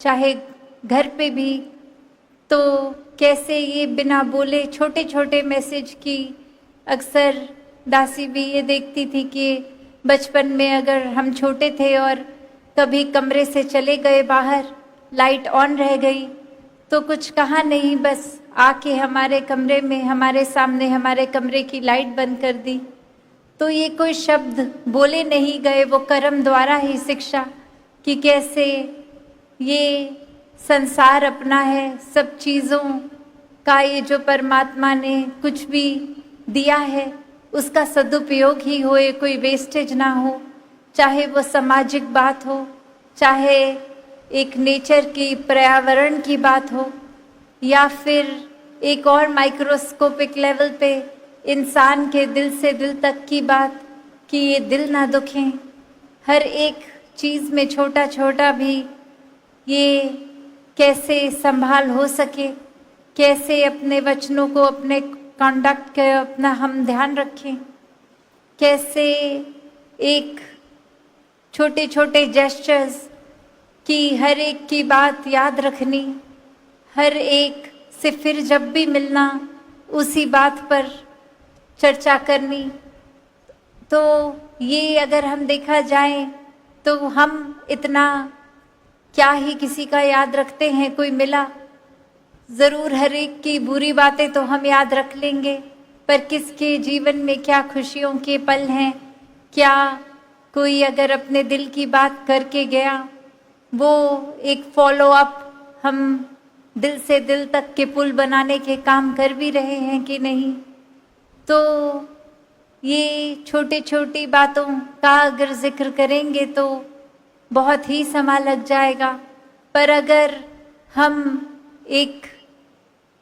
चाहे घर पे भी, तो कैसे ये बिना बोले छोटे छोटे मैसेज की अक्सर दासी भी ये देखती थी कि बचपन में अगर हम छोटे थे और कभी कमरे से चले गए बाहर, लाइट ऑन रह गई तो कुछ कहा नहीं, बस आके हमारे कमरे में हमारे सामने हमारे कमरे की लाइट बंद कर दी। तो ये कोई शब्द बोले नहीं गए, वो कर्म द्वारा ही शिक्षा कि कैसे ये संसार अपना है, सब चीज़ों का ये जो परमात्मा ने कुछ भी दिया है उसका सदुपयोग ही हो, कोई वेस्टेज ना हो। चाहे वो सामाजिक बात हो, चाहे एक नेचर की पर्यावरण की बात हो, या फिर एक और माइक्रोस्कोपिक लेवल पे इंसान के दिल से दिल तक की बात कि ये दिल ना दुखें। हर एक चीज़ में छोटा छोटा भी ये कैसे संभाल हो सके, कैसे अपने वचनों को, अपने कंडक्ट का अपना हम ध्यान रखें, कैसे एक छोटे छोटे जेस्चर्स की हर एक की बात याद रखनी, हर एक से फिर जब भी मिलना उसी बात पर चर्चा करनी। तो ये अगर हम देखा जाए तो हम इतना क्या ही किसी का याद रखते हैं। कोई मिला ज़रूर हर एक की बुरी बातें तो हम याद रख लेंगे, पर किसके जीवन में क्या खुशियों के पल हैं, क्या कोई अगर अपने दिल की बात करके गया, वो एक फॉलो अप हम दिल से दिल तक के पुल बनाने के काम कर भी रहे हैं कि नहीं। तो ये छोटी छोटी बातों का अगर जिक्र करेंगे तो बहुत ही समय लग जाएगा, पर अगर हम एक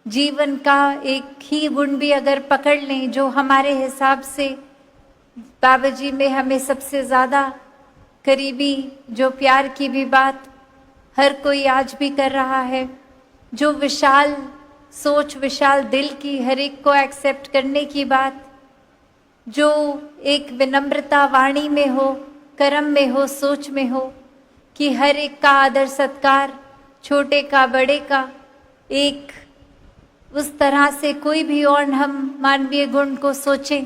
जीवन का एक ही गुण भी अगर पकड़ लें जो हमारे हिसाब से बाबा जी में हमें सबसे ज़्यादा करीबी, जो प्यार की भी बात हर कोई आज भी कर रहा है, जो विशाल सोच, विशाल दिल की, हर एक को एक्सेप्ट करने की बात, जो एक विनम्रता वाणी में हो, कर्म में हो, सोच में हो, कि हर एक का आदर सत्कार, छोटे का बड़े का, एक उस तरह से कोई भी और हम मानवीय गुण को सोचें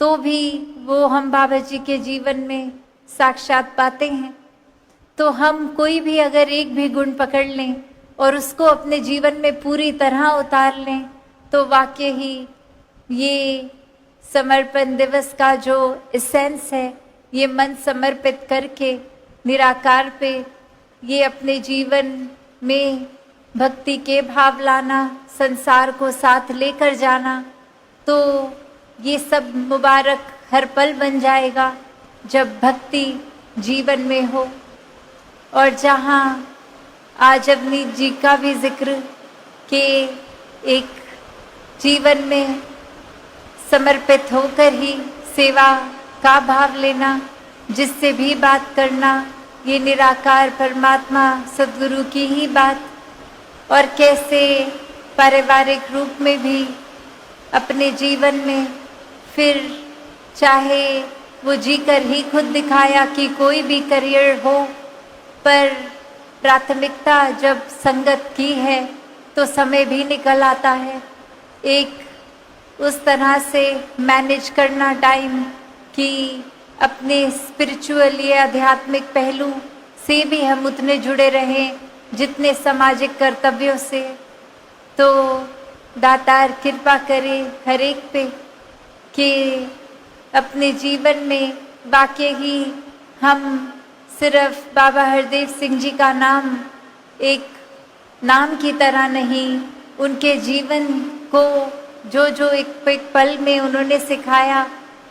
तो भी वो हम बाबा जी के जीवन में साक्षात पाते हैं। तो हम कोई भी अगर एक भी गुण पकड़ लें और उसको अपने जीवन में पूरी तरह उतार लें तो वाकई ही ये समर्पण दिवस का जो एसेंस है, ये मन समर्पित करके निराकार पे ये अपने जीवन में भक्ति के भाव लाना, संसार को साथ लेकर जाना, तो ये सब मुबारक हर पल बन जाएगा जब भक्ति जीवन में हो। और जहाँ आज अवनीत जी का भी जिक्र कि एक जीवन में समर्पित होकर ही सेवा का भाव लेना, जिससे भी बात करना, ये निराकार परमात्मा सद्गुरु की ही बात, और कैसे पारिवारिक रूप में भी अपने जीवन में फिर चाहे वो जीकर ही खुद दिखाया कि कोई भी करियर हो, पर प्राथमिकता जब संगत की है तो समय भी निकल आता है। एक उस तरह से मैनेज करना टाइम कि अपने स्पिरिचुअल या आध्यात्मिक पहलू से भी हम उतने जुड़े रहें जितने सामाजिक कर्तव्यों से। तो दातार कृपा करे हर एक पे कि अपने जीवन में वाकई ही हम सिर्फ बाबा हरदेव सिंह जी का नाम एक नाम की तरह नहीं, उनके जीवन को जो जो एक पल में उन्होंने सिखाया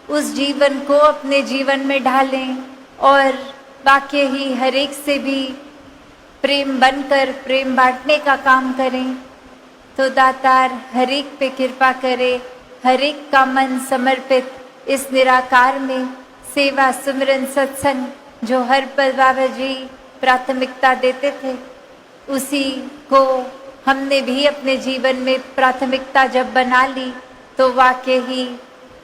उस जीवन को अपने जीवन में ढालें और वाकई ही हर एक से भी प्रेम बनकर प्रेम बांटने का काम करें। तो दातार हर एक पे कृपा करे, हर एक का मन समर्पित इस निराकार में सेवा, सिमरन, सत्संग जो हर पल बाबा जी प्राथमिकता देते थे, उसी को हमने भी अपने जीवन में प्राथमिकता जब बना ली तो वाकई ही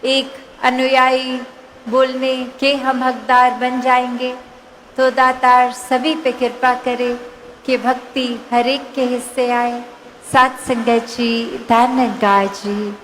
एक अनुयायी बोलने के हम हकदार बन जाएंगे। तो दातार सभी पे कृपा करे, कि भक्ति हर एक के हिस्से आए। सात संगत जी, धन गाजी।